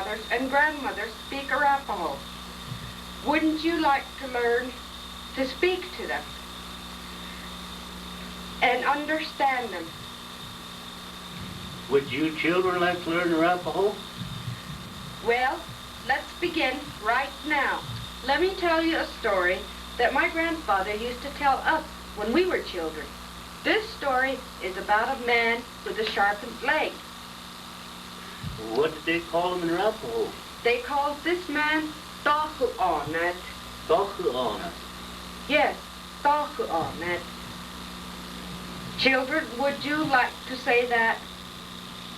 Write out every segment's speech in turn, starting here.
grandfathers and grandmothers speak Arapaho. Wouldn't you like to learn to speak to them and understand them? Would you children like to learn Arapaho? Well, let's begin right now. Let me tell you a story that my grandfather used to tell us when we were children. This story is about a man with a sharpened leg. What did they call him in Arapaho? They called this man Hinóno'eitíit. Hinóno'eitíit. Yes, Hinóno'eitíit. Children, would you like to say that?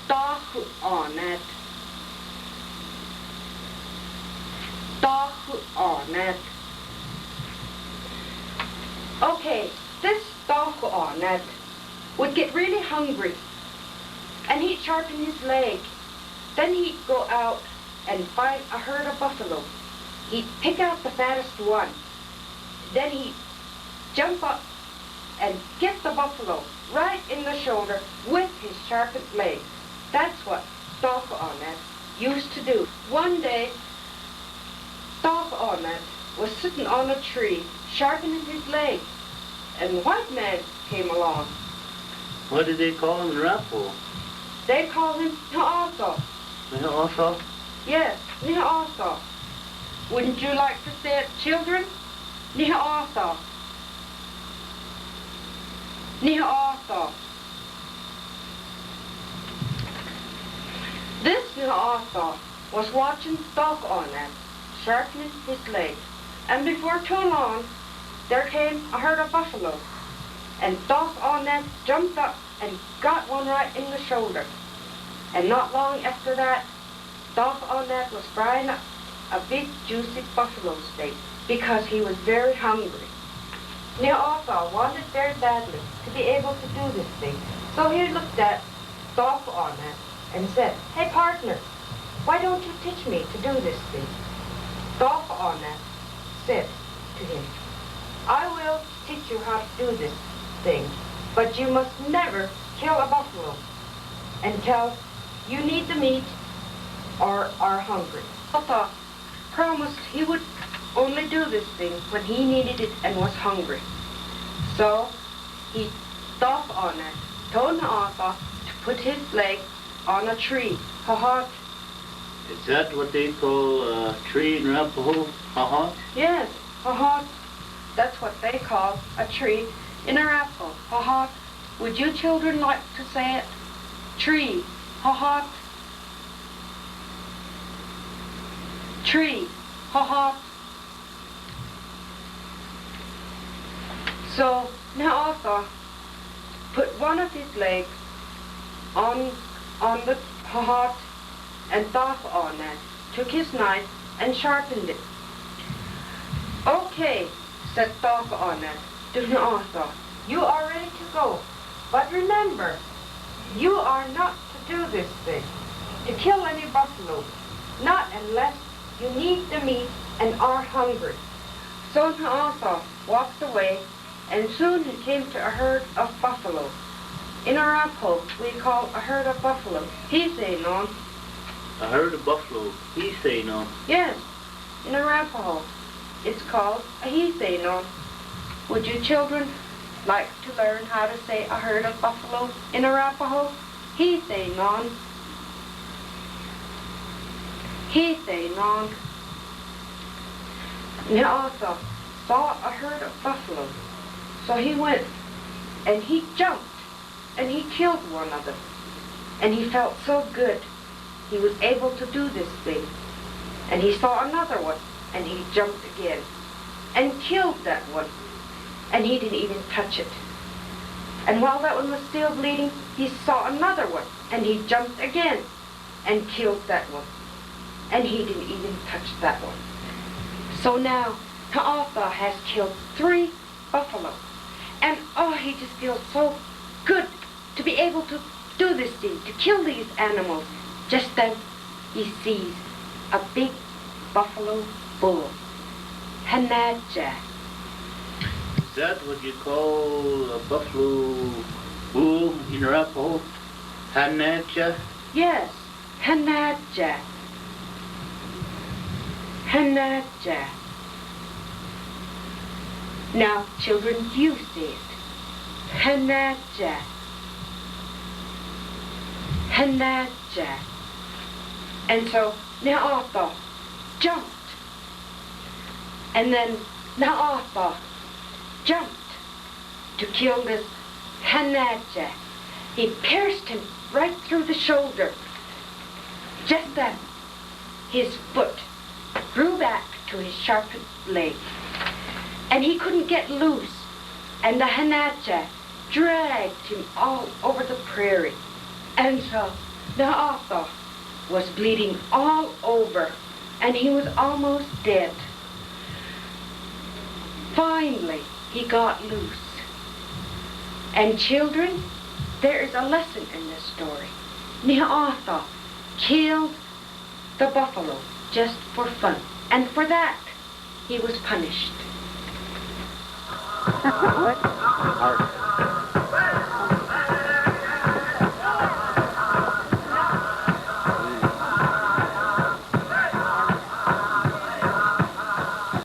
Hinóno'eitíit. Hinóno'eitíit. Okay, this Hinóno'eitíit would get really hungry, and he'd sharpen his leg. Then he'd go out and find a herd of buffalo. He'd pick out the fattest one. Then he'd jump up and get the buffalo right in the shoulder with his sharpened leg. That's what Hinóno'eitíit used to do. One day, Hinóno'eitíit was sitting on a tree, sharpening his leg, and a white man came along. What did they call him in Arapaho? They called him Hinóno'eitíit. Hinóno'eitíit? Yes, Hinóno'eitíit. Wouldn't you like to say it, children? Hinóno'eitíit. Hinóno'eitíit. This Hinóno'eitíit was watching Hinóno'eitíit sharpening his leg, and before too long, there came a herd of buffalo, and Hinóno'eitíit jumped up and got one right in the shoulder. And not long after that, Hinóno'eitíit was frying up a big juicy buffalo steak because he was very hungry. Hinóno'eitíit wanted very badly to be able to do this thing, so he looked at Hinóno'eitíit and said, "Hey partner, why don't you teach me to do this thing?" Hinóno'eitíit said to him, "I will teach you how to do this thing, but you must never kill a buffalo until you need the meat or are hungry." Hinóno'eitíit promised he would only do this thing when he needed it and was hungry. So Hinóno'eitíit told Hinóno'eitíit to put his leg on a tree. Is that what they call a tree in Arapaho? Hinóno'eitíit? Yes, Hinóno'eitíit. That's what they call a tree in Arapaho. Hinóno'eitíit. Would you children like to say it? Tree. Hinóno'eitíit. Tree. Hinóno'eitít. So Hinóno'eitíit put one of his legs on the Hinóno'eitít, and Hinóno'eitíit took his knife and sharpened it. "Okay," said Hinóno'eitíit to Hinóno'eitít, "you are ready to go. But remember, you are not to do this thing, to kill any buffalo, not unless you need the meat and are hungry." So Hinóno'eitít walked away, and soon he came to a herd of buffalo. In Arapaho, we call a herd of buffalo Hinóno'eitíit. A herd of buffalo, Hinóno'eitíit. Yes, in Arapaho, it's called a Hinóno'eitíit. Would you children like to learn how to say a herd of buffalo in Arapaho? Hinóno'eitíit. Hinóno'eitíit. Hinóno'eitít saw a herd of buffalo, so he went and he jumped and he killed one of them, and he felt so good he was able to do this thing. And he saw another one, and he jumped again and killed that one, and he didn't even touch it. And while that one was still bleeding, he saw another one, and he jumped again and killed that one, and he didn't even touch that one. So now Hinóno'eitít has killed 3 buffalo, and oh, he just feels so good to be able to do this thing, to kill these animals. Just then he sees a big buffalo bull. Hinóno'eitíit. Is that what you call a buffalo bull in Arapaho? Hinóno'eitíit? Yes, Hinóno'eitíit. Hinóno'eitíit. Now, children, you say it. Hinóno'eitíit. Hinóno'eitíit. And so Hinóno'eitíit jumped. And then Hinóno'eitíit jumped to kill this Hinóno'eitíit. He pierced him right through the shoulder. Just then, his foot grew back to his sharpened leg. And he couldn't get loose. And the Hinóno'eitíit dragged him all over the prairie. And so Hinóno'eitíit was bleeding all over, and he was almost dead. Finally, he got loose. And children, there is a lesson in this story. Hinóno'eitíit killed the buffalo just for fun, and for that, he was punished. What?